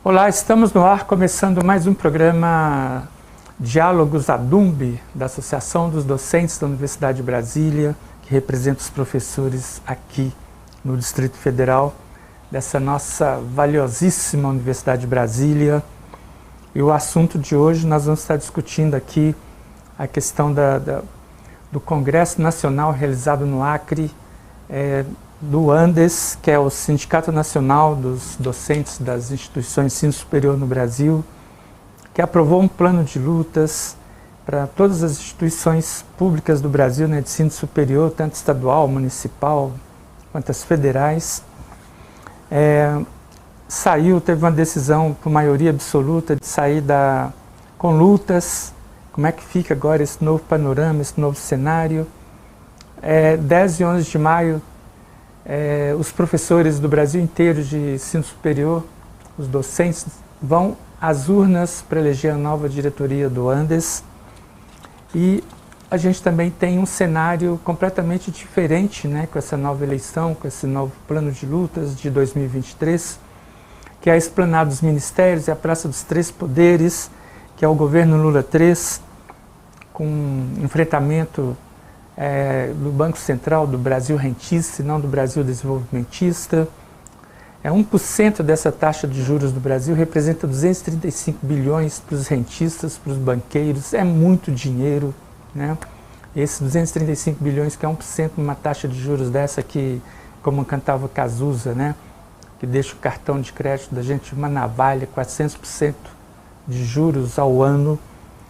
Olá, estamos no ar começando mais um programa Diálogos ADUMB, da Associação dos Docentes da Universidade de Brasília, que representa os professores aqui no Distrito Federal, dessa nossa valiosíssima Universidade de Brasília. E o assunto de hoje nós vamos estar discutindo aqui a questão do Congresso Nacional realizado no Acre, do ANDES, que é o Sindicato Nacional dos Docentes das Instituições de Ensino Superior no Brasil, que aprovou um plano de lutas para todas as instituições públicas do Brasil, de ensino superior, tanto estadual, municipal, quanto as federais. Teve uma decisão por maioria absoluta de sair com lutas. Como é que fica agora esse novo panorama, esse novo cenário? 10 e 11 de maio, os professores do Brasil inteiro de ensino superior, os docentes, vão às urnas para eleger a nova diretoria do ANDES. E a gente também tem um cenário completamente diferente, com essa nova eleição, com esse novo plano de lutas de 2023, que é a Esplanada dos Ministérios e a Praça dos Três Poderes, que é o governo Lula III, com enfrentamento do Banco Central, do Brasil rentista e não do Brasil desenvolvimentista. 1% dessa taxa de juros do Brasil representa 235 bilhões para os rentistas, para os banqueiros. É muito dinheiro, Esses 235 bilhões, que é 1% numa taxa de juros dessa que, como cantava Cazuza, que deixa o cartão de crédito da gente uma navalha, 400% de juros ao ano.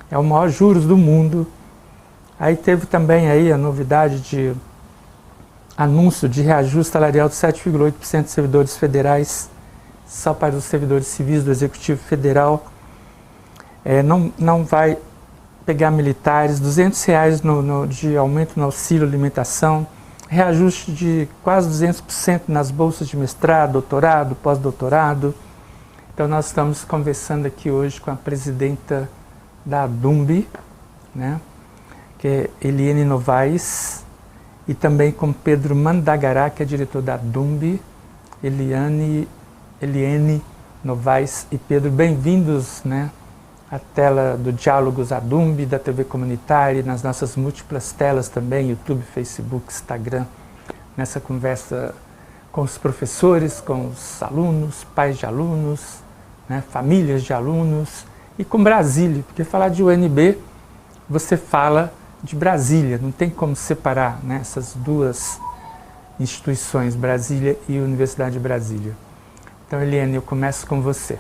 É o maior juros do mundo. Aí teve também aí a novidade de anúncio de reajuste salarial de 7,8% dos servidores federais, só para os servidores civis do Executivo Federal. Não vai pegar militares, R$200 de aumento no auxílio alimentação, reajuste de quase 200% nas bolsas de mestrado, doutorado, pós-doutorado. Então nós estamos conversando aqui hoje com a presidenta da ADUMB, que é Eliane Novaes, e também com Pedro Mandagará, que é diretor da ADUMB. Eliane Novaes e Pedro, bem-vindos à tela do Diálogos ADUMB, da TV Comunitária, nas nossas múltiplas telas também, YouTube, Facebook, Instagram, nessa conversa com os professores, com os alunos, pais de alunos, famílias de alunos, e com Brasília, porque falar de UNB, você fala de Brasília, não tem como separar essas duas instituições, Brasília e Universidade de Brasília. Então, Eliane, eu começo com você.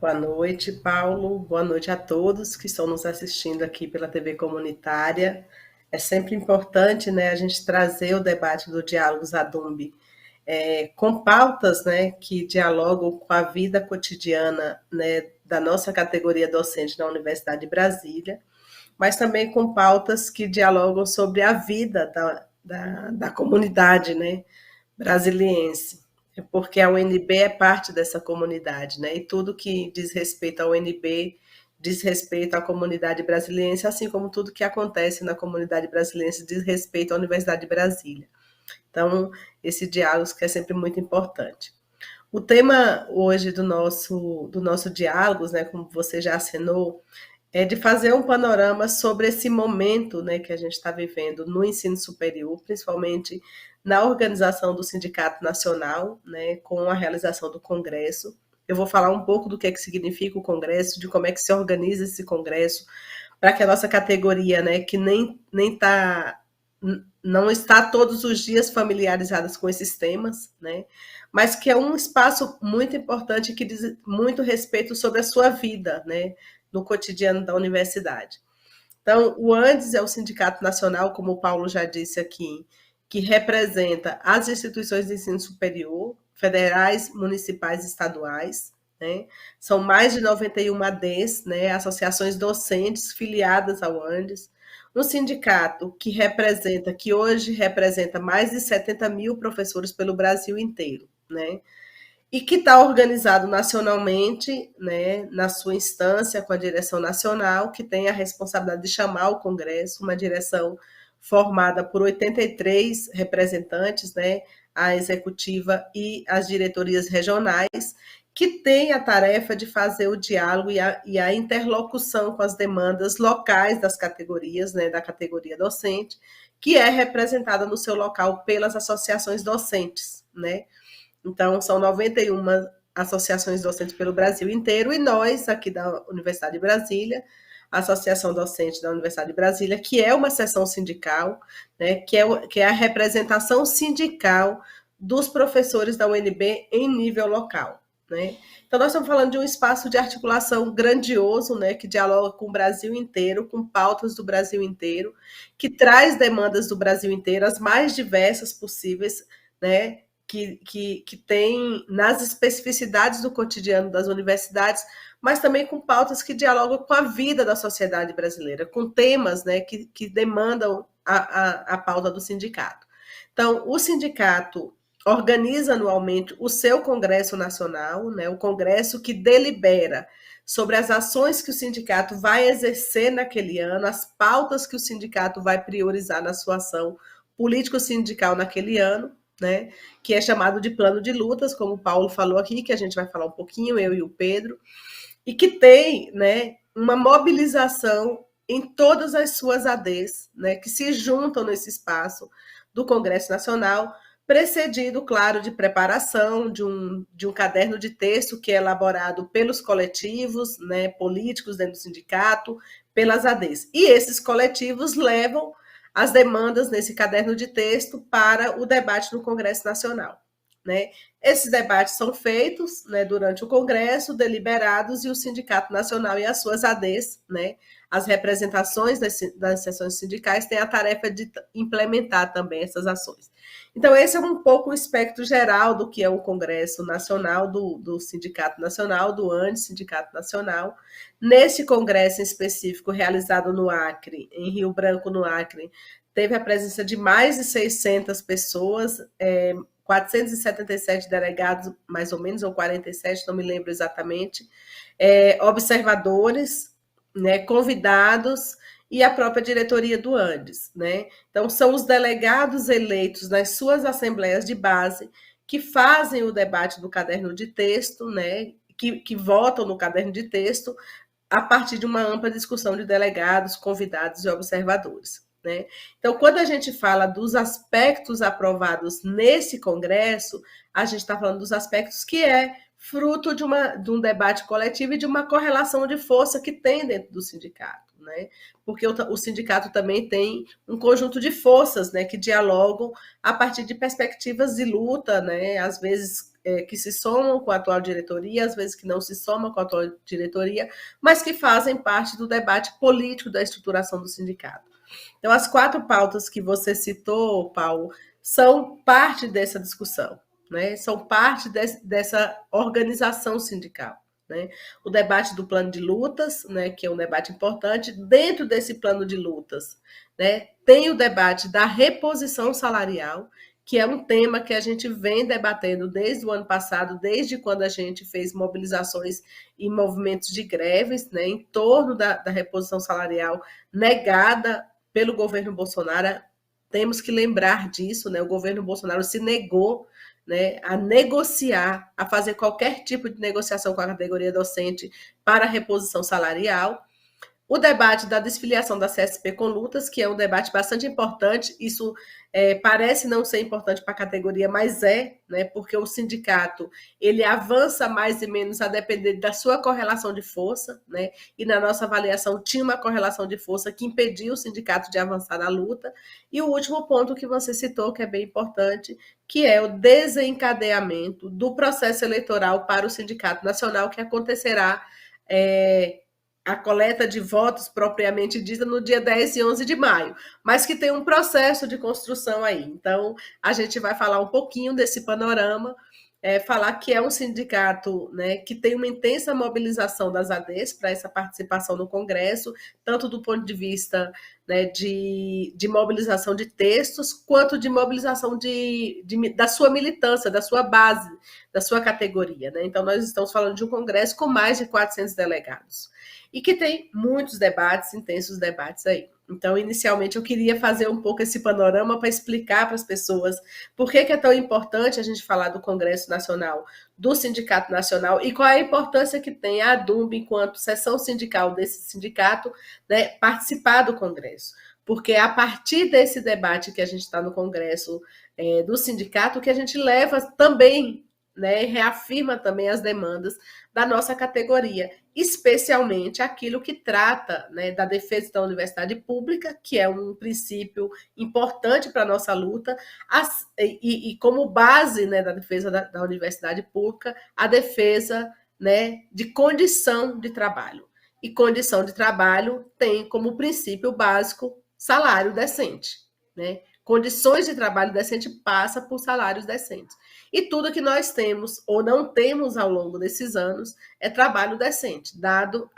Boa noite, Paulo. Boa noite a todos que estão nos assistindo aqui pela TV Comunitária. É sempre importante a gente trazer o debate do Diálogos ADUMB com pautas que dialogam com a vida cotidiana da nossa categoria docente da Universidade de Brasília, mas também com pautas que dialogam sobre a vida da comunidade brasiliense, porque a UNB é parte dessa comunidade, e tudo que diz respeito à UNB diz respeito à comunidade brasiliense, assim como tudo que acontece na comunidade brasiliense diz respeito à Universidade de Brasília. Então, esse diálogo que é sempre muito importante. O tema hoje do nosso Diálogos, como você já assinou, é de fazer um panorama sobre esse momento que a gente está vivendo no ensino superior, principalmente na organização do Sindicato Nacional, com a realização do Congresso. Eu vou falar um pouco do que significa o Congresso, de como é que se organiza esse Congresso, para que a nossa categoria, que não está todos os dias familiarizadas com esses temas, mas que é um espaço muito importante que diz muito respeito sobre a sua vida, no cotidiano da universidade. Então, o ANDES é o Sindicato Nacional, como o Paulo já disse aqui, que representa as instituições de ensino superior, federais, municipais e estaduais. São mais de 91 ADs, associações docentes filiadas ao ANDES. Um sindicato que hoje representa mais de 70 mil professores pelo Brasil inteiro, e que está organizado nacionalmente, na sua instância com a direção nacional, que tem a responsabilidade de chamar o Congresso, uma direção formada por 83 representantes, a executiva e as diretorias regionais, que têm a tarefa de fazer o diálogo e a interlocução com as demandas locais das categorias, né, da categoria docente, que é representada no seu local pelas associações docentes, né? Então, são 91 associações docentes pelo Brasil inteiro, e nós, aqui da Universidade de Brasília, a Associação Docente da Universidade de Brasília, que é uma seção sindical, né, que é a representação sindical dos professores da UNB em nível local. Né? Então, nós estamos falando de um espaço de articulação grandioso, né, que dialoga com o Brasil inteiro, com pautas do Brasil inteiro, que traz demandas do Brasil inteiro, as mais diversas possíveis, né, que tem nas especificidades do cotidiano das universidades, mas também com pautas que dialogam com a vida da sociedade brasileira, com temas, né, que demandam a pauta do sindicato. Então, o sindicato organiza anualmente o seu Congresso Nacional, né, o Congresso que delibera sobre as ações que o sindicato vai exercer naquele ano, as pautas que o sindicato vai priorizar na sua ação político-sindical naquele ano, né, que é chamado de plano de lutas, como o Paulo falou aqui, que a gente vai falar um pouquinho, eu e o Pedro, e que tem, né, uma mobilização em todas as suas ADs, né, que se juntam nesse espaço do Congresso Nacional, precedido, claro, de preparação de um caderno de texto que é elaborado pelos coletivos, né, políticos dentro do sindicato, pelas ADs. E esses coletivos levam as demandas nesse caderno de texto para o debate no Congresso Nacional. Né? Esses debates são feitos, né, durante o Congresso, deliberados, e o Sindicato Nacional e as suas ADs, né, as representações das seções sindicais, têm a tarefa de implementar também essas ações. Então, esse é um pouco o espectro geral do que é o Congresso Nacional, do Sindicato Nacional, do ANDE, Sindicato Nacional. Nesse congresso em específico, realizado no Acre, em Rio Branco, no Acre, teve a presença de mais de 600 pessoas, 477 delegados, mais ou menos, ou 47, não me lembro exatamente, observadores, né, convidados, e a própria diretoria do Andes. Né? Então, são os delegados eleitos nas suas assembleias de base que fazem o debate do caderno de texto, né, que votam no caderno de texto a partir de uma ampla discussão de delegados, convidados e observadores. Né? Então, quando a gente fala dos aspectos aprovados nesse Congresso, a gente está falando dos aspectos que é fruto de um debate coletivo e de uma correlação de força que tem dentro do sindicato. Né? Porque o sindicato também tem um conjunto de forças, né, que dialogam a partir de perspectivas de luta, né, às vezes que se somam com a atual diretoria, às vezes que não se somam com a atual diretoria, mas que fazem parte do debate político da estruturação do sindicato. Então, as 4 pautas que você citou, Paulo, são parte dessa discussão, né? São parte dessa organização sindical. Né? O debate do plano de lutas, né, que é um debate importante. Dentro desse plano de lutas, né, tem o debate da reposição salarial, que é um tema que a gente vem debatendo desde o ano passado, desde quando a gente fez mobilizações e movimentos de greves, né, em torno da reposição salarial negada pelo governo Bolsonaro. Temos que lembrar disso, né? O governo Bolsonaro se negou, né, a negociar, a fazer qualquer tipo de negociação com a categoria docente para a reposição salarial. O debate da desfiliação da CSP com lutas, que é um debate bastante importante. Isso parece não ser importante para a categoria, mas né, porque o sindicato ele avança mais e menos a depender da sua correlação de força, né, e na nossa avaliação tinha uma correlação de força que impediu o sindicato de avançar na luta. E o último ponto que você citou, que é bem importante, que é o desencadeamento do processo eleitoral para o Sindicato Nacional, que acontecerá a coleta de votos propriamente dita no dia 10 e 11 de maio, mas que tem um processo de construção aí. Então, a gente vai falar um pouquinho desse panorama, falar que é um sindicato, né, que tem uma intensa mobilização das ADs para essa participação no Congresso, tanto do ponto de vista, né, de mobilização de textos, quanto de mobilização da sua militância, da sua base, da sua categoria. Né? Então, nós estamos falando de um Congresso com mais de 400 delegados. E que tem muitos debates, intensos debates aí. Então, inicialmente, eu queria fazer um pouco esse panorama para explicar para as pessoas por que é tão importante a gente falar do Congresso Nacional, do Sindicato Nacional, e qual é a importância que tem a ADUNB, enquanto seção sindical desse sindicato, né, participar do Congresso. Porque é a partir desse debate que a gente está no Congresso do sindicato que a gente leva também, né, e reafirma também as demandas da nossa categoria, especialmente aquilo que trata, né, da defesa da universidade pública, que é um princípio importante para a nossa luta, e como base, né, da defesa da universidade pública, a defesa, né, de condição de trabalho. E condição de trabalho tem como princípio básico salário decente, né? Condições de trabalho decente passa por salários decentes. E tudo que nós temos ou não temos ao longo desses anos é trabalho decente, dado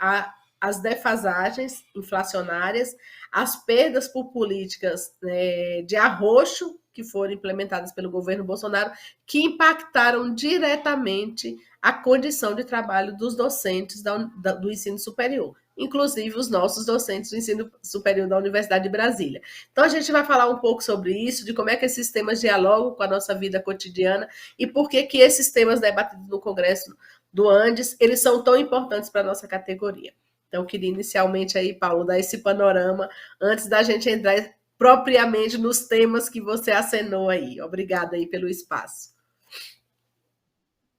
as defasagens inflacionárias, as perdas por políticas, né, de arroxo que foram implementadas pelo governo Bolsonaro, que impactaram diretamente a condição de trabalho dos docentes do ensino superior, inclusive os nossos docentes do ensino superior da Universidade de Brasília. Então, a gente vai falar um pouco sobre isso, de como é que esses temas dialogam com a nossa vida cotidiana e por que esses temas debatidos no Congresso do Andes, eles são tão importantes para a nossa categoria. Então, eu queria inicialmente aí, Paulo, dar esse panorama antes da gente entrar propriamente nos temas que você acenou aí. Obrigada aí pelo espaço.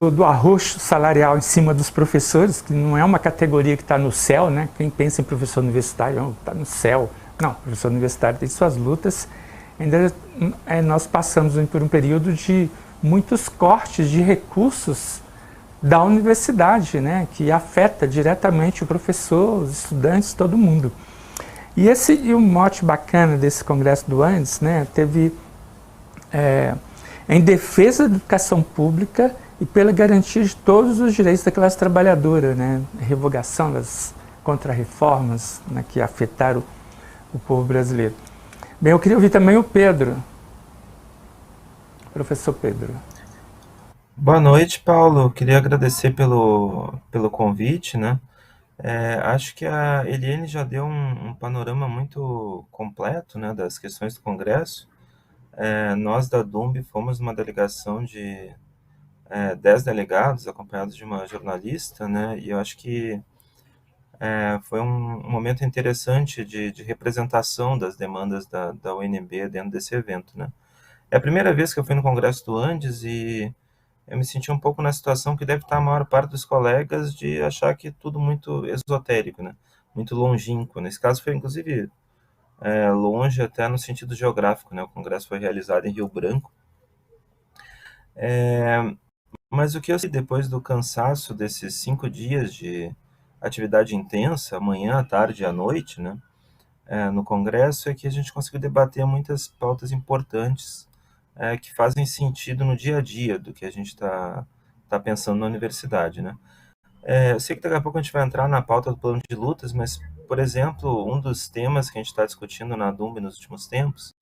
Do arroxo salarial em cima dos professores, que não é uma categoria que está no céu, né? Quem pensa em professor universitário está no céu. Não, professor universitário tem suas lutas. Ainda nós passamos por um período de muitos cortes de recursos da universidade, né? Que afeta diretamente o professor, os estudantes, todo mundo. E um mote bacana desse Congresso do Andes, né? Teve em defesa da educação pública e pela garantia de todos os direitos da classe trabalhadora, né? Revogação das contrarreformas, né, que afetaram o povo brasileiro. Bem, eu queria ouvir também o Pedro. Professor Pedro. Boa noite, Paulo. Eu queria agradecer pelo convite, né? Acho que a Eliane já deu um panorama muito completo, né, das questões do Congresso. Nós da DUNB fomos uma delegação de 10 delegados, acompanhados de uma jornalista, né, e eu acho que foi um momento interessante de representação das demandas da UNB dentro desse evento, né. É a primeira vez que eu fui no Congresso do Andes e eu me senti um pouco na situação que deve estar a maior parte dos colegas de achar que tudo muito esotérico, né, muito longínquo. Nesse caso foi, inclusive, longe até no sentido geográfico, né, o Congresso foi realizado em Rio Branco. Mas o que eu sei depois do cansaço desses 5 dias de atividade intensa, manhã, tarde e à noite, né, no Congresso, é que a gente conseguiu debater muitas pautas importantes que fazem sentido no dia a dia do que a gente está pensando na universidade, né. Eu sei que daqui a pouco a gente vai entrar na pauta do plano de lutas, mas, por exemplo, um dos temas que a gente está discutindo na DUNB nos últimos tempos,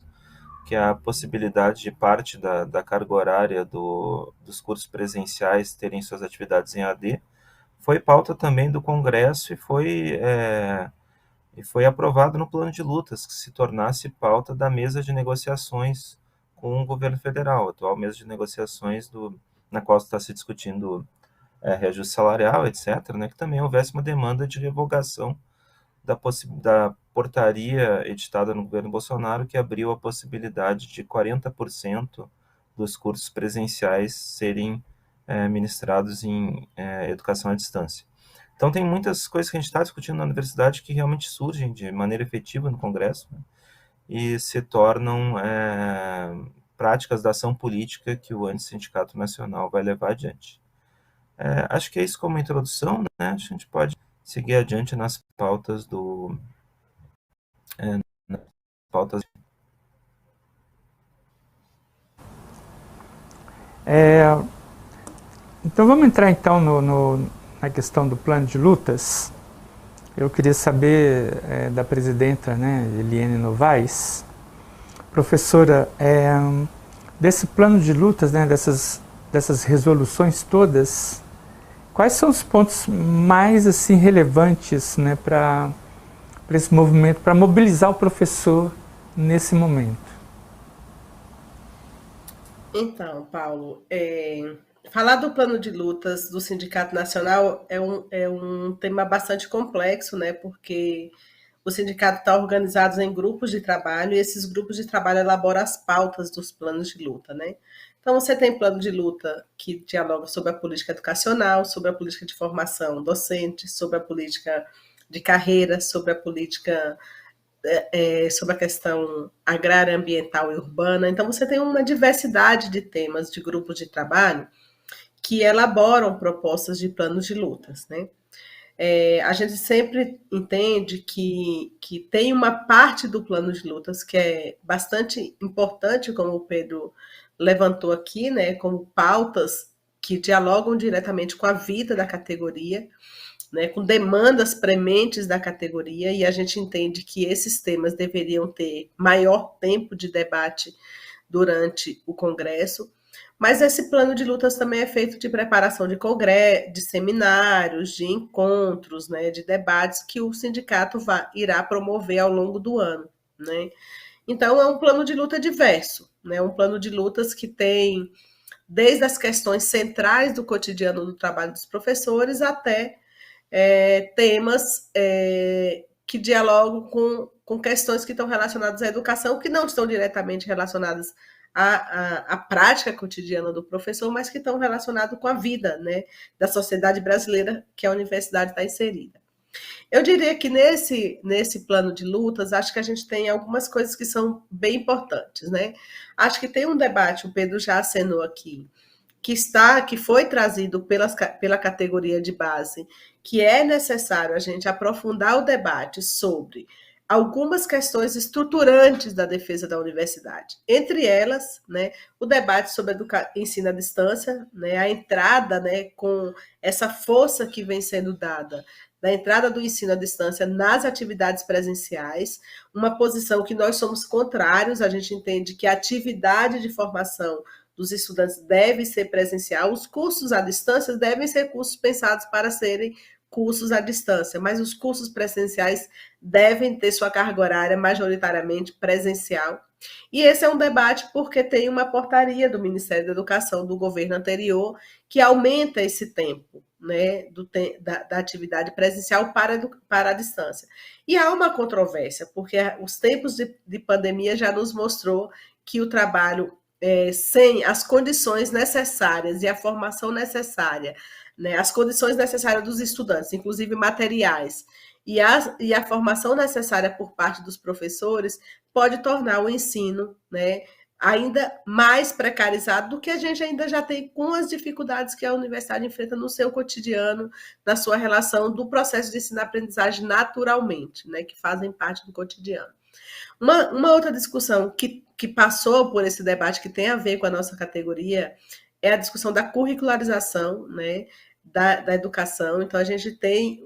que é a possibilidade de parte da carga horária dos cursos presenciais terem suas atividades em AD, foi pauta também do Congresso e foi aprovado no plano de lutas, que se tornasse pauta da mesa de negociações com o governo federal, a atual mesa de negociações na qual está se discutindo reajuste salarial, etc., né, que também houvesse uma demanda de revogação da portaria editada no governo Bolsonaro, que abriu a possibilidade de 40% dos cursos presenciais serem ministrados em educação à distância. Então, tem muitas coisas que a gente está discutindo na universidade que realmente surgem de maneira efetiva no Congresso, né, e se tornam práticas da ação política que o Antissindicato Nacional vai levar adiante. Acho que é isso como introdução, né? A gente pode seguir adiante nas pautas nas pautas. Então vamos entrar então na questão do plano de lutas. Eu queria saber da presidenta, né, Eliane Novaes, professora, desse plano de lutas, né, dessas resoluções todas, quais são os pontos mais assim relevantes, né, para para esse movimento, para mobilizar o professor nesse momento? Então, Paulo, falar do plano de lutas do Sindicato Nacional é um tema bastante complexo, né? Porque o sindicato está organizado em grupos de trabalho e esses grupos de trabalho elaboram as pautas dos planos de luta, né? Então, você tem plano de luta que dialoga sobre a política educacional, sobre a política de formação docente, sobre a política de carreira, sobre a política sobre a questão agrária, ambiental e urbana. Então, você tem uma diversidade de temas de grupos de trabalho que elaboram propostas de planos de lutas, né? A gente sempre entende que tem uma parte do plano de lutas que é bastante importante, como o Pedro levantou aqui, né, como pautas que dialogam diretamente com a vida da categoria, né, com demandas prementes da categoria, e a gente entende que esses temas deveriam ter maior tempo de debate durante o Congresso. Mas esse plano de lutas também é feito de preparação de congresso, de seminários, de encontros, né, de debates que o sindicato irá promover ao longo do ano, né? Então, é um plano de luta diverso, né? Um plano de lutas que tem desde as questões centrais do cotidiano do trabalho dos professores até temas que dialogam com questões que estão relacionadas à educação, que não estão diretamente relacionadas à prática cotidiana do professor, mas que estão relacionados com a vida, né, da sociedade brasileira que a universidade está inserida. Eu diria que nesse plano de lutas, acho que a gente tem algumas coisas que são bem importantes, né? Acho que tem um debate, o Pedro já acenou aqui, que foi trazido pela categoria de base, que é necessário a gente aprofundar o debate sobre algumas questões estruturantes da defesa da universidade. Entre elas, né, o debate sobre ensino à distância, né, a entrada, né, com essa força que vem sendo dada da entrada do ensino à distância nas atividades presenciais, uma posição que nós somos contrários, a gente entende que a atividade de formação dos estudantes deve ser presencial, os cursos à distância devem ser cursos pensados para serem cursos à distância, mas os cursos presenciais devem ter sua carga horária majoritariamente presencial. E esse é um debate porque tem uma portaria do Ministério da Educação do governo anterior que aumenta esse tempo, né, da atividade presencial para a distância. E há uma controvérsia, porque os tempos de pandemia já nos mostrou que o trabalho sem as condições necessárias e a formação necessária, né, as condições necessárias dos estudantes, inclusive materiais, e a formação necessária por parte dos professores, pode tornar o ensino, né, ainda mais precarizado do que a gente ainda já tem com as dificuldades que a universidade enfrenta no seu cotidiano, na sua relação do processo de ensino-aprendizagem naturalmente, né, que fazem parte do cotidiano. Uma outra discussão que passou por esse debate, que tem a ver com a nossa categoria, é a discussão da curricularização, né, da educação. Então, a gente tem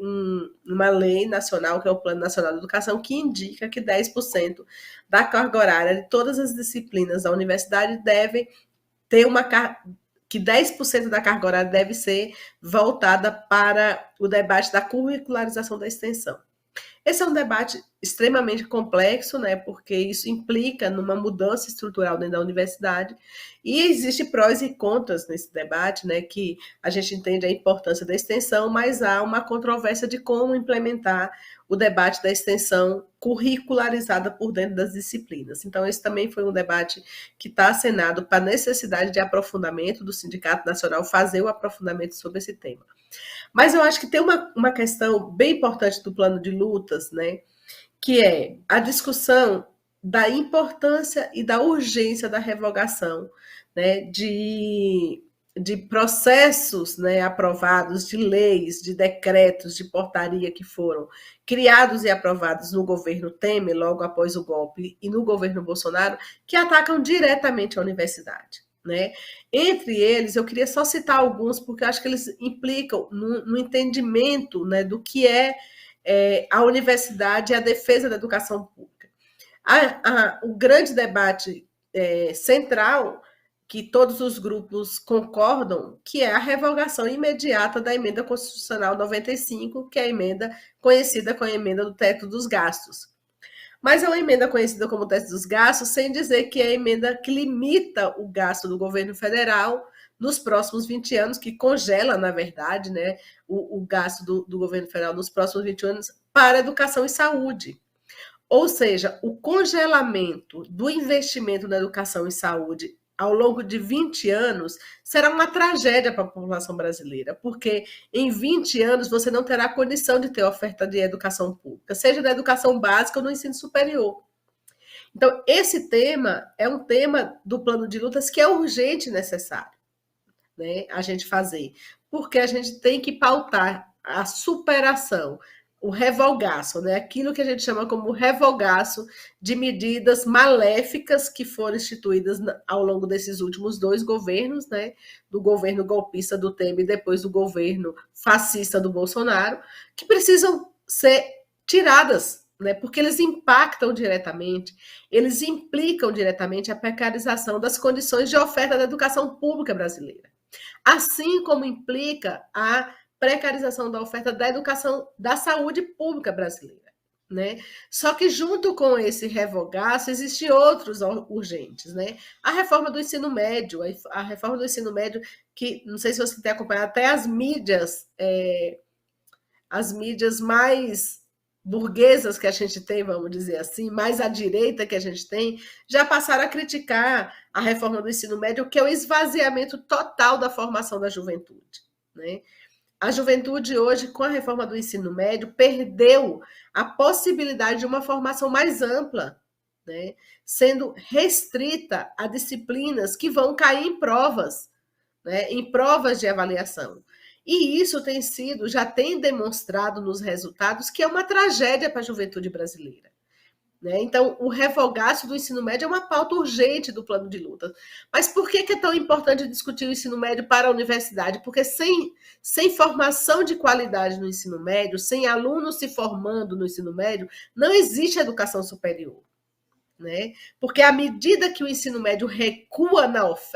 uma lei nacional, que é o Plano Nacional de Educação, que indica que 10% da carga horária de todas as disciplinas da universidade deve ter que 10% da carga horária deve ser voltada para o debate da curricularização da extensão. Esse é um debate extremamente complexo, né, porque isso implica numa mudança estrutural dentro da universidade, e existe prós e contras nesse debate, né, que a gente entende a importância da extensão, mas há uma controvérsia de como implementar o debate da extensão curricularizada por dentro das disciplinas. Então, esse também foi um debate que está acenado para a necessidade de aprofundamento do Sindicato Nacional fazer o aprofundamento sobre esse tema. Mas eu acho que tem uma questão bem importante do plano de lutas, né, que é a discussão da importância e da urgência da revogação, né, de processos, né, aprovados, de leis, de decretos, de portaria que foram criados e aprovados no governo Temer, logo após o golpe, e no governo Bolsonaro, que atacam diretamente a universidade, né? Entre eles, eu queria só citar alguns, porque eu acho que eles implicam no entendimento, né, do que é a universidade e a defesa da educação pública. O grande debate central que todos os grupos concordam, que é a revogação imediata da emenda constitucional 95, que é a emenda conhecida como a emenda do teto dos gastos. Mas é uma emenda conhecida como teto dos gastos, sem dizer que é a emenda que limita o gasto do governo federal nos próximos 20 anos, que congela, na verdade, né, o gasto do governo federal nos próximos 20 anos para educação e saúde. Ou seja, o congelamento do investimento na educação e saúde ao longo de 20 anos será uma tragédia para a população brasileira, porque em 20 anos você não terá condição de ter oferta de educação pública, seja na educação básica ou no ensino superior. Então, esse tema é um tema do plano de lutas que é urgente e necessário, né, a gente fazer, porque a gente tem que pautar a superação, o revogaço, né? Aquilo que a gente chama como revogaço de medidas maléficas que foram instituídas ao longo desses últimos 2 governos, né? Do governo golpista do Temer e depois do governo fascista do Bolsonaro, que precisam ser tiradas, né? Porque eles impactam diretamente, eles implicam diretamente a precarização das condições de oferta da educação pública brasileira, assim como implica a precarização da oferta da educação, da saúde pública brasileira, né? Só que junto com esse revogaço existem outros urgentes, né? A reforma do ensino médio, a reforma do ensino médio que, não sei se você tem acompanhado, até as mídias mais burguesas que a gente tem, vamos dizer assim, mais à direita que a gente tem, já passaram a criticar a reforma do ensino médio, que é o esvaziamento total da formação da juventude, né? A juventude hoje, com a reforma do ensino médio, perdeu a possibilidade de uma formação mais ampla, né? Sendo restrita a disciplinas que vão cair em provas, né? Em provas de avaliação. E isso já tem demonstrado nos resultados que é uma tragédia para a juventude brasileira, né? Então, o revogaço do ensino médio é uma pauta urgente do plano de luta. Mas por que é tão importante discutir o ensino médio para a universidade? Porque sem formação de qualidade no ensino médio, sem alunos se formando no ensino médio, não existe educação superior, né? Porque à medida que o ensino médio recua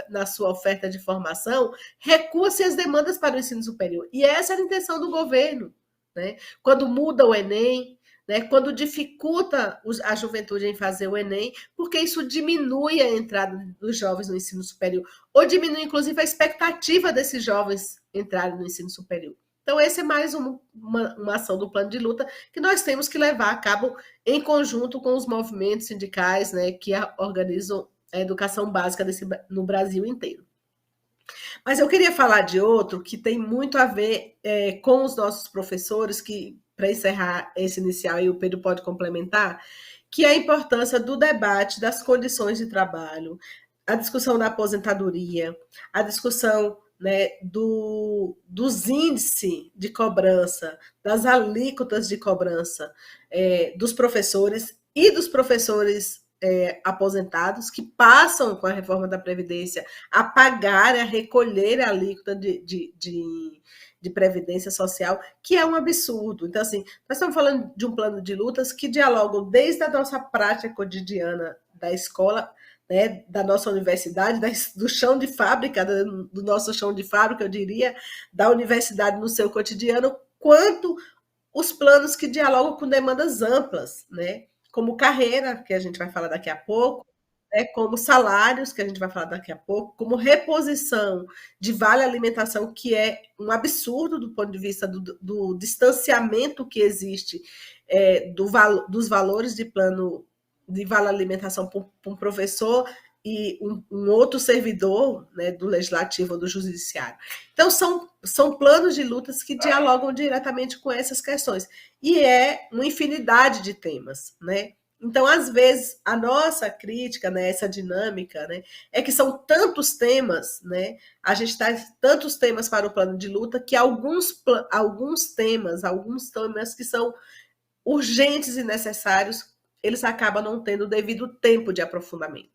na sua oferta de formação, recua-se as demandas para o ensino superior. E essa é a intenção do governo, né? Quando muda o Enem, né, quando dificulta a juventude em fazer o Enem, porque isso diminui a entrada dos jovens no ensino superior, ou diminui, inclusive, a expectativa desses jovens entrarem no ensino superior. Então, essa é mais uma ação do plano de luta que nós temos que levar a cabo em conjunto com os movimentos sindicais, né, que organizam a educação básica no Brasil inteiro. Mas eu queria falar de outro que tem muito a ver com os nossos professores, que, para encerrar esse inicial, e o Pedro pode complementar, que é a importância do debate das condições de trabalho, a discussão da aposentadoria, a discussão, né, dos índices de cobrança, das alíquotas de cobrança dos professores e dos professores aposentados, que passam com a reforma da Previdência a pagar, a recolher a alíquota de previdência social, que é um absurdo. Então, assim, nós estamos falando de um plano de lutas que dialogam desde a nossa prática cotidiana da escola, né, da nossa universidade, do chão de fábrica, do nosso chão de fábrica, eu diria, da universidade no seu cotidiano, quanto os planos que dialogam com demandas amplas, né, como carreira, que a gente vai falar daqui a pouco, né, como salários, que a gente vai falar daqui a pouco, como reposição de vale alimentação, que é um absurdo do ponto de vista do distanciamento que existe dos valores de plano de vale alimentação para um professor e um outro servidor, né, do legislativo ou do judiciário. Então, são planos de lutas que dialogam diretamente com essas questões. E é uma infinidade de temas, né? Então, às vezes, a nossa crítica, né, essa dinâmica, né, é que são tantos temas, né, a gente traz tantos temas para o plano de luta que alguns temas que são urgentes e necessários, eles acabam não tendo o devido tempo de aprofundamento.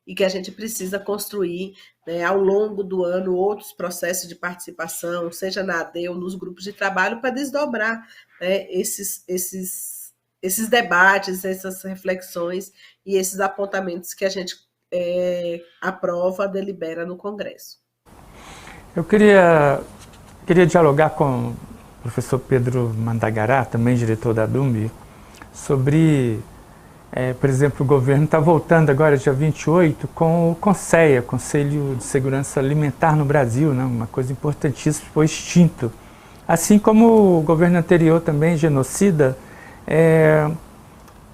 E que a gente precisa construir, né, ao longo do ano outros processos de participação, seja na AD ou nos grupos de trabalho, para desdobrar, né, esses debates, essas reflexões e esses apontamentos que a gente aprova, delibera no Congresso. Eu queria dialogar com o professor Pedro Mandagará, também diretor da DUMB, sobre, por exemplo, o governo está voltando agora, dia 28, com o CONSEA, Conselho de Segurança Alimentar no Brasil, né? Uma coisa importantíssima, foi extinto. Assim como o governo anterior também, genocida,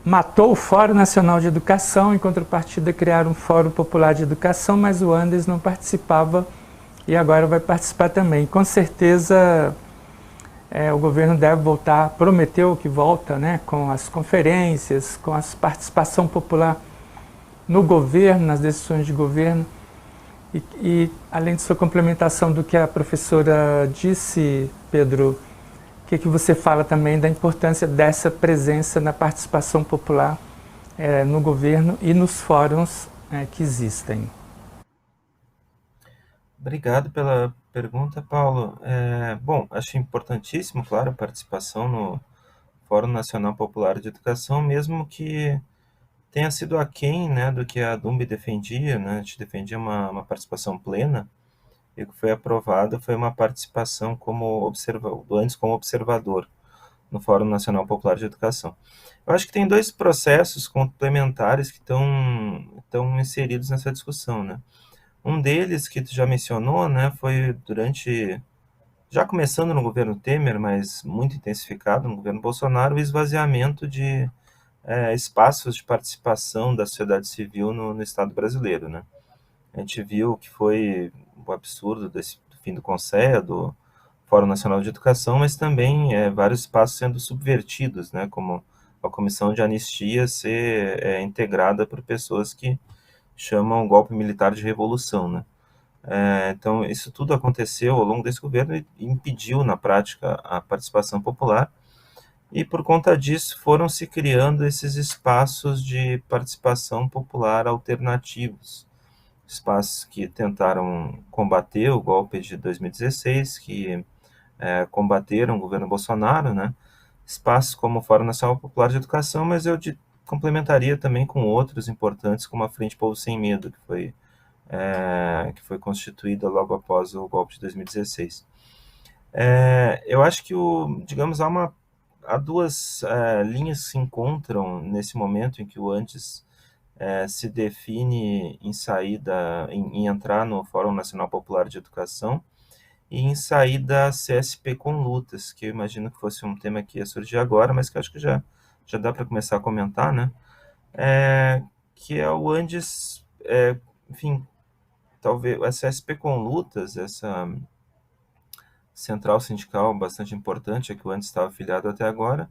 matou o Fórum Nacional de Educação, em contrapartida criaram um Fórum Popular de Educação, mas o Andes não participava e agora vai participar também. Com certeza o governo deve voltar, prometeu que volta, né, com as conferências, com a participação popular no governo, nas decisões de governo. E além de sua complementação do que a professora disse, Pedro, o que você fala também da importância dessa presença na participação popular no governo e nos fóruns que existem? Obrigado pela pergunta, Paulo. Bom, acho importantíssimo, claro, a participação no Fórum Nacional Popular de Educação, mesmo que tenha sido aquém, né, do que a DUMB defendia, né? A gente defendia uma participação plena, e o que foi aprovado foi uma participação antes como observador no Fórum Nacional Popular de Educação. Eu acho que tem dois processos complementares que estão inseridos nessa discussão, né? Um deles, que tu já mencionou, né, foi já começando no governo Temer, mas muito intensificado no governo Bolsonaro, o esvaziamento de espaços de participação da sociedade civil no Estado brasileiro, né? A gente viu que foi o absurdo do fim do CONSEA, do Fórum Nacional de Educação, mas também vários espaços sendo subvertidos, né, como a Comissão de Anistia ser integrada por pessoas que chamam o golpe militar de revolução, né? Então, isso tudo aconteceu ao longo desse governo e impediu, na prática, a participação popular. E, por conta disso, foram se criando esses espaços de participação popular alternativos. Espaços que tentaram combater o golpe de 2016, que combateram o governo Bolsonaro, né? Espaços como o Fórum Nacional Popular de Educação, mas eu complementaria também com outros importantes, como a Frente Povo Sem Medo, que foi constituída logo após o golpe de 2016. Eu acho que, digamos, há duas linhas que se encontram nesse momento em que o Andes se define em entrar no Fórum Nacional Popular de Educação e em sair da CSP com lutas, que eu imagino que fosse um tema que ia surgir agora, mas que eu acho que já dá para começar a comentar, né? Que é o Andes, enfim, talvez a CSP com lutas, essa central sindical bastante importante, a que o Andes estava afiliado até agora,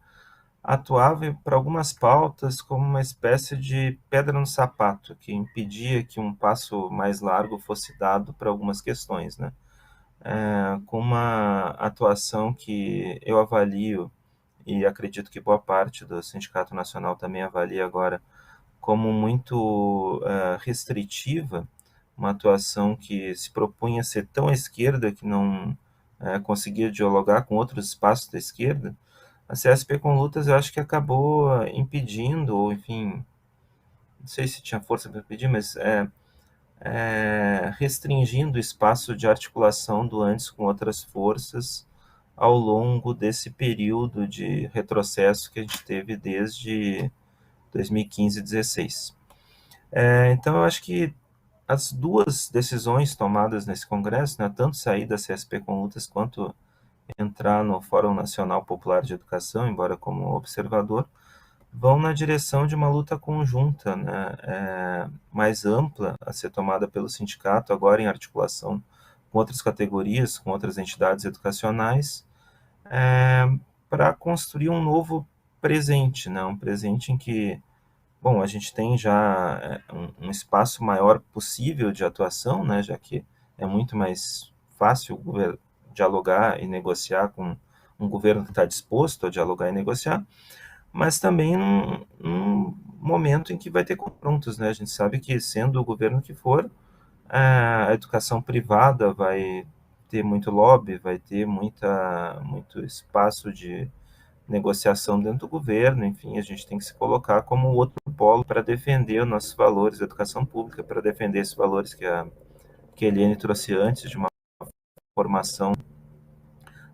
atuava para algumas pautas como uma espécie de pedra no sapato, que impedia que um passo mais largo fosse dado para algumas questões, né? Com uma atuação que eu avalio, e acredito que boa parte do Sindicato Nacional também avalia agora, como muito restritiva, uma atuação que se propunha ser tão à esquerda que não conseguia dialogar com outros espaços da esquerda. A CSP com lutas eu acho que acabou impedindo, ou enfim, não sei se tinha força para impedir, mas restringindo o espaço de articulação do Andes com outras forças ao longo desse período de retrocesso que a gente teve desde 2015 e 2016. Então, eu acho que as duas decisões tomadas nesse Congresso, né, tanto sair da CSP com lutas quanto entrar no Fórum Nacional Popular de Educação, embora como observador, vão na direção de uma luta conjunta, né, mais ampla a ser tomada pelo sindicato, agora em articulação com outras categorias, com outras entidades educacionais, para construir um novo presente, né, um presente em que, bom, a gente tem já um espaço maior possível de atuação, né, já que é muito mais fácil dialogar e negociar com um governo que está disposto a dialogar e negociar, mas também num momento em que vai ter confrontos, né? A gente sabe que, sendo o governo que for, a educação privada vai ter muito lobby, vai ter muito espaço de negociação dentro do governo, enfim, a gente tem que se colocar como outro polo para defender os nossos valores da educação pública, para defender esses valores que a Eliane trouxe antes, formação,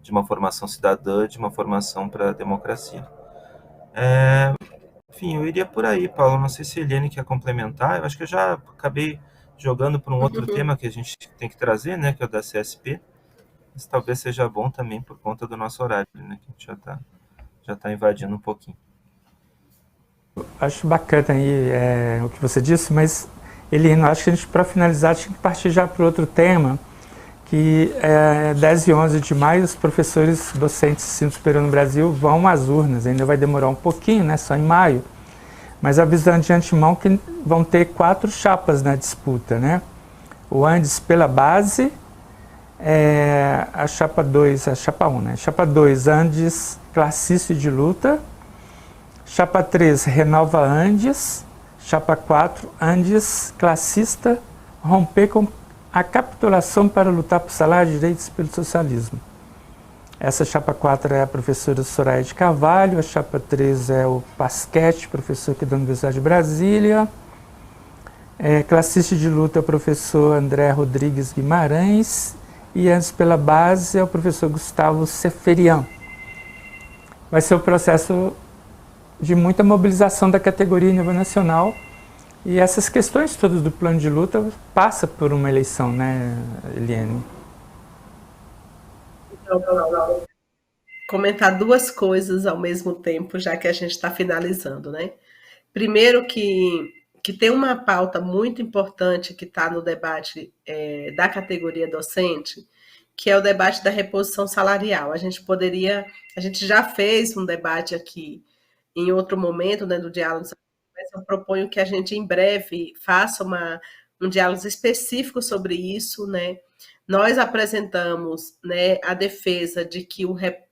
de uma formação cidadã, de uma formação para a democracia. Enfim, eu iria por aí, Paulo. Não sei se a Eliane quer complementar. Eu acho que eu já acabei jogando para um outro tema que a gente tem que trazer, né, que é o da CSP. Mas talvez seja bom também por conta do nosso horário, né, que a gente já tá invadindo um pouquinho. Acho bacana aí o que você disse, mas Eliane, acho que a gente, para finalizar, tinha que partir já para outro tema, que 10 e 11 de maio os professores docentes de ensino superior no Brasil vão às urnas. Ainda vai demorar um pouquinho, né, só em maio, mas avisando de antemão que vão ter 4 chapas na disputa, né? O Andes pela base, a chapa 2, a chapa 1, né? Chapa 2, Andes classista de luta. Chapa 3, Renova Andes. Chapa 4, Andes classista, romper com a capitulação para lutar por salário, direitos pelo socialismo. Essa chapa 4 é a professora Soraya de Carvalho, a chapa 3 é o Pasquete, professor aqui da Universidade de Brasília. Classista de luta é o professor André Rodrigues Guimarães, e antes pela base é o professor Gustavo Seferian. Vai ser um processo de muita mobilização da categoria em nível nacional, e essas questões todas do plano de luta passa por uma eleição, né, Eliane? Comentar 2 coisas ao mesmo tempo, já que a gente está finalizando, né? Primeiro que tem uma pauta muito importante que está no debate da categoria docente, que é o debate da reposição salarial. A gente já fez um debate aqui em outro momento, né, do diálogo, mas eu proponho que a gente em breve faça um diálogo específico sobre isso, né? Nós apresentamos, né, a defesa de que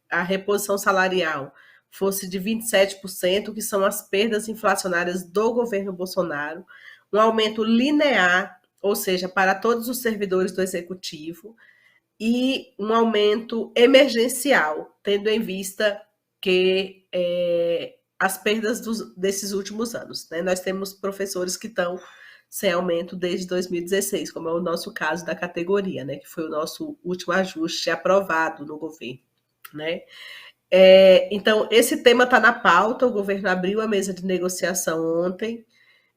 a reposição salarial fosse de 27%, que são as perdas inflacionárias do governo Bolsonaro, um aumento linear, ou seja, para todos os servidores do executivo, e um aumento emergencial, tendo em vista que as perdas desses últimos anos, né? Nós temos professores que estão sem aumento desde 2016, como é o nosso caso da categoria, né? Que foi o nosso último ajuste aprovado no governo, né? Então, esse tema está na pauta, o governo abriu a mesa de negociação ontem,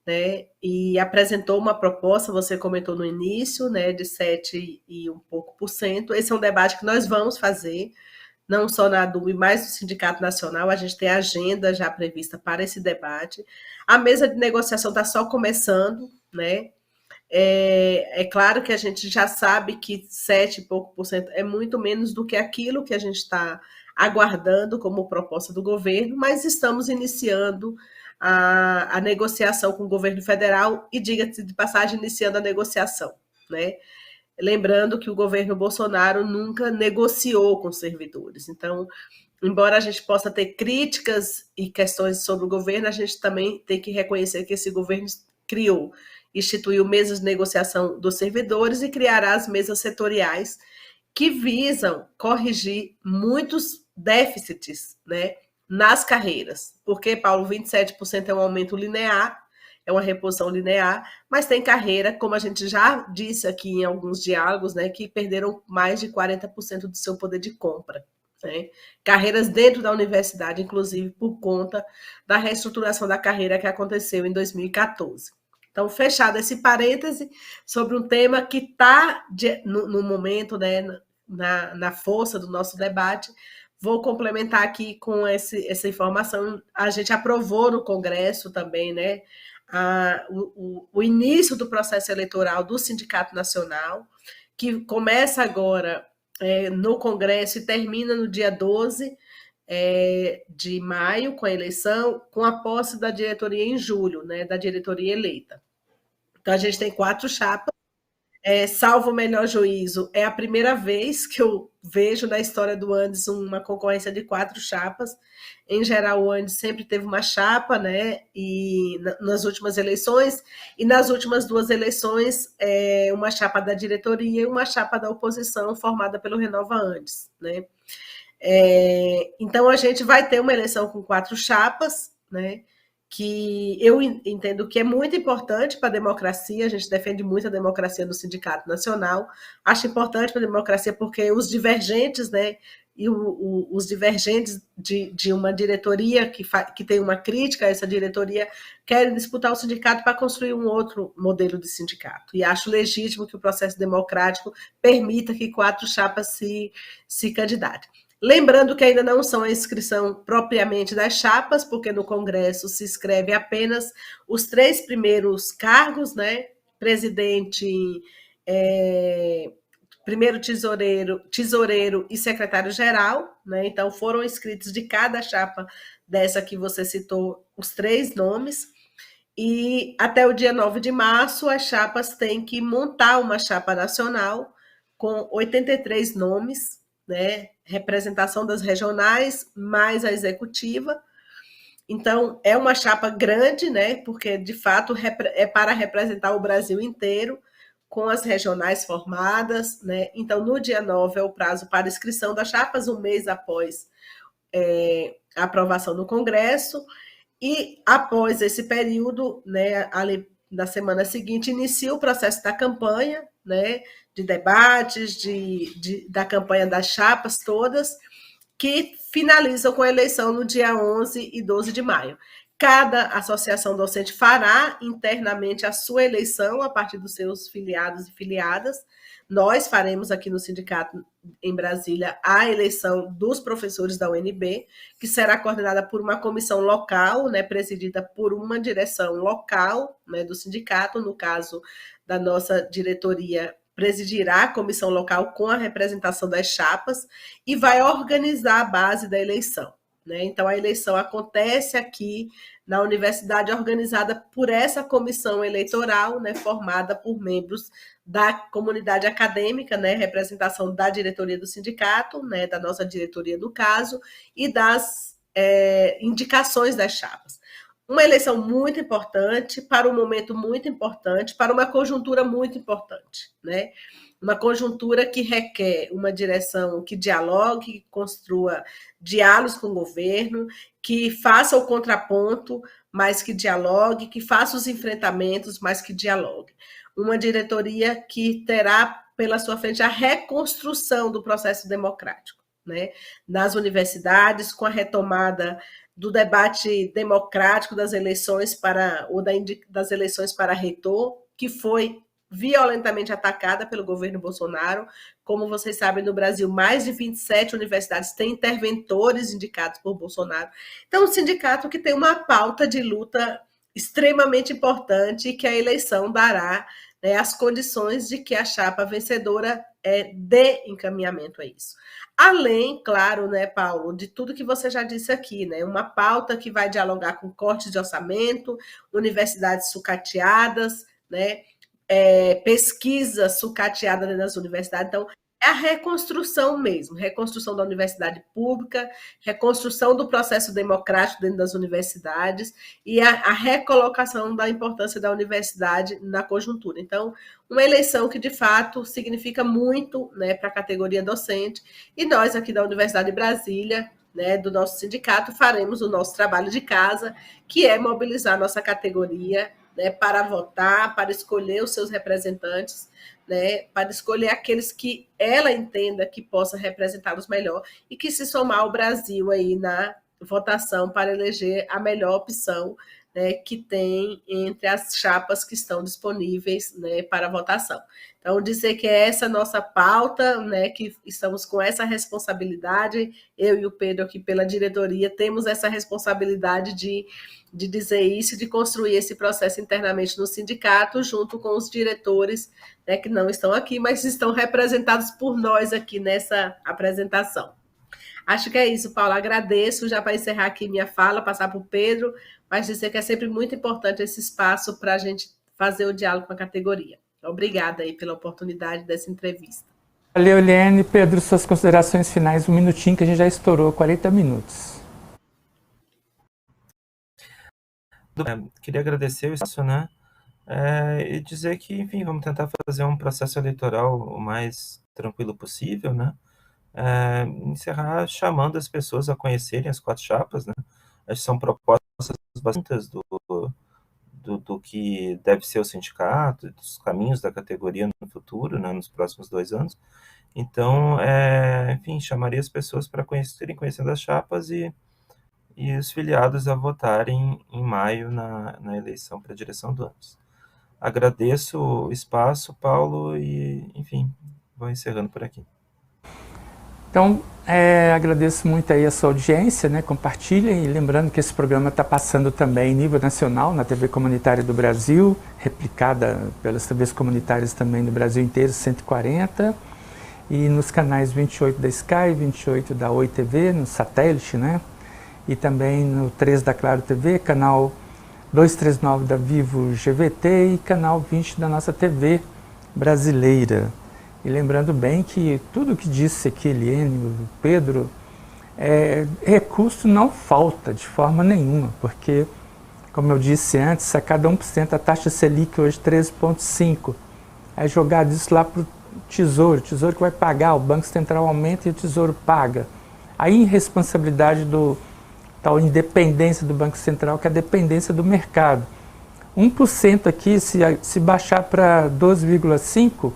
né, e apresentou uma proposta, você comentou no início, né, de 7 e um pouco por cento. Esse é um debate que nós vamos fazer, não só na ADUB, mas no Sindicato Nacional. A gente tem agenda já prevista para esse debate. A mesa de negociação está só começando, né? É claro que a gente já sabe que 7 e pouco por cento é muito menos do que aquilo que a gente está aguardando como proposta do governo, mas estamos iniciando a negociação com o governo federal e, diga-se de passagem, iniciando a negociação, né? Lembrando que o governo Bolsonaro nunca negociou com servidores. Então, embora a gente possa ter críticas e questões sobre o governo, a gente também tem que reconhecer que esse governo instituiu mesas de negociação dos servidores e criará as mesas setoriais que visam corrigir muitos déficits, né, nas carreiras. Porque, Paulo, 27% é um aumento linear, é uma reposição linear, mas tem carreira, como a gente já disse aqui em alguns diálogos, né, que perderam mais de 40% do seu poder de compra. Né? Carreiras dentro da universidade, inclusive por conta da reestruturação da carreira que aconteceu em 2014. Então, fechado esse parêntese sobre um tema que está no momento, né, na força do nosso debate. Vou complementar aqui com essa informação. A gente aprovou no Congresso também, né, o início do processo eleitoral do Sindicato Nacional, que começa agora no Congresso e termina no dia 12 de maio, com a eleição, com a posse da diretoria em julho, né, da diretoria eleita. Então, a gente tem 4 chapas, salvo o melhor juízo, é a primeira vez que eu vejo na história do Andes uma concorrência de 4 chapas. Em geral, o Andes sempre teve uma chapa, né? E nas últimas eleições, e nas últimas 2 eleições, uma chapa da diretoria e uma chapa da oposição, formada pelo Renova Andes, né? Então, a gente vai ter uma eleição com 4 chapas, né? Que eu entendo que é muito importante para a democracia, a gente defende muito a democracia no Sindicato Nacional, acho importante para a democracia porque os divergentes, né, e os divergentes de uma diretoria que tem uma crítica a essa diretoria querem disputar o sindicato para construir um outro modelo de sindicato. E acho legítimo que o processo democrático permita que 4 chapas se candidatem. Lembrando que ainda não são a inscrição propriamente das chapas, porque no Congresso se inscreve apenas os 3 primeiros cargos, né? Presidente, primeiro tesoureiro e secretário-geral, né? Então foram inscritos de cada chapa dessa que você citou os 3 nomes. E até o dia 9 de março, as chapas têm que montar uma chapa nacional com 83 nomes, né? Representação das regionais, mais a executiva. Então, é uma chapa grande, né? Porque, de fato, é para representar o Brasil inteiro, com as regionais formadas, né? Então, no dia 9 é o prazo para inscrição das chapas, um mês após a aprovação no Congresso. E após esse período, né, ali na semana seguinte, inicia o processo da campanha, né, de debates, da campanha das chapas todas, que finalizam com a eleição no dia 11 e 12 de maio. Cada associação docente fará internamente a sua eleição a partir dos seus filiados e filiadas. Nós faremos aqui no sindicato em Brasília a eleição dos professores da UNB, que será coordenada por uma comissão local, né, presidida por uma direção local, né, do sindicato, no caso da nossa diretoria presidirá a comissão local com a representação das chapas e vai organizar a base da eleição, né? Então, a eleição acontece aqui na universidade, organizada por essa comissão eleitoral, né, formada por membros da comunidade acadêmica, né, representação da diretoria do sindicato, né, da nossa diretoria no caso, e das indicações das chapas. Uma eleição muito importante, para um momento muito importante, para uma conjuntura muito importante, né? Uma conjuntura que requer uma direção que dialogue, que construa diálogos com o governo, que faça o contraponto, mas que dialogue, que faça os enfrentamentos, mas que dialogue. Uma diretoria que terá pela sua frente a reconstrução do processo democrático, né? Nas universidades, com a retomada do debate democrático das eleições das eleições para reitor, que foi violentamente atacada pelo governo Bolsonaro. Como vocês sabem, no Brasil, mais de 27 universidades têm interventores indicados por Bolsonaro. Então, um sindicato que tem uma pauta de luta extremamente importante e que a eleição dará, né, as condições de que a chapa vencedora dê encaminhamento a isso. Além, claro, né, Paulo, de tudo que você já disse aqui, né, uma pauta que vai dialogar com cortes de orçamento, universidades sucateadas, né, pesquisa sucateada dentro das universidades. Então, é a reconstrução mesmo, reconstrução da universidade pública, reconstrução do processo democrático dentro das universidades e a recolocação da importância da universidade na conjuntura. Então, uma eleição que, de fato, significa muito, né, para a categoria docente, e nós aqui da Universidade de Brasília, né, do nosso sindicato, faremos o nosso trabalho de casa, que é mobilizar a nossa categoria, né, para votar, para escolher os seus representantes, né, para escolher aqueles que ela entenda que possa representá-los melhor e que se somar ao Brasil aí na votação para eleger a melhor opção, né, que tem entre as chapas que estão disponíveis, né, para votação. Então, dizer que é essa nossa pauta, né, que estamos com essa responsabilidade, eu e o Pedro aqui pela diretoria, temos essa responsabilidade de dizer isso, de construir esse processo internamente no sindicato, junto com os diretores, né, que não estão aqui, mas estão representados por nós aqui nessa apresentação. Acho que é isso, Paulo. Agradeço já para encerrar aqui minha fala, passar para o Pedro, mas dizer que é sempre muito importante esse espaço para a gente fazer o diálogo com a categoria. Obrigada aí pela oportunidade dessa entrevista. Valeu, Eliane. Pedro, suas considerações finais, um minutinho que a gente já estourou, 40 minutos. Queria agradecer isso, né? E dizer que, enfim, vamos tentar fazer um processo eleitoral o mais tranquilo possível, né? encerrar chamando as pessoas a conhecerem as 4 chapas, né? Acho que são propostas bastante do que deve ser o sindicato, dos caminhos da categoria no futuro, né, nos próximos 2 anos. Então, enfim, chamaria as pessoas para irem conhecendo as chapas e os filiados a votarem em maio na eleição para a direção do AMS. Agradeço o espaço, Paulo, e, enfim, vou encerrando por aqui. Então, agradeço muito aí a sua audiência, né? Compartilhem, e lembrando que esse programa está passando também em nível nacional, na TV Comunitária do Brasil, replicada pelas TVs comunitárias também do Brasil inteiro, 140, e nos canais 28 da Sky, 28 da Oi TV, no satélite, né? E também no 3 da Claro TV, canal 239 da Vivo GVT e canal 20 da nossa TV brasileira. E lembrando bem que tudo que disse aqui Eliane, Pedro, recurso não falta de forma nenhuma, porque, como eu disse antes, a cada 1% a taxa Selic hoje 13,5%. É jogado isso lá para o Tesouro que vai pagar, o Banco Central aumenta e o Tesouro paga. A irresponsabilidade tal independência do Banco Central, que é a dependência do mercado. 1% aqui, se baixar para 12,5%,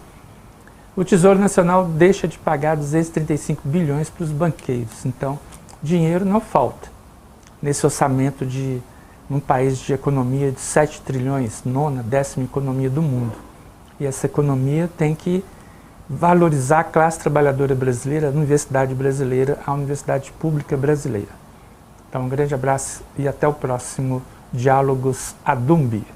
o Tesouro Nacional deixa de pagar 235 bilhões para os banqueiros. Então, dinheiro não falta nesse orçamento de um país de economia de 7 trilhões, 9ª, 10ª economia do mundo. E essa economia tem que valorizar a classe trabalhadora brasileira, a universidade brasileira, a universidade pública brasileira. Então, um grande abraço e até o próximo Diálogos Adumbi.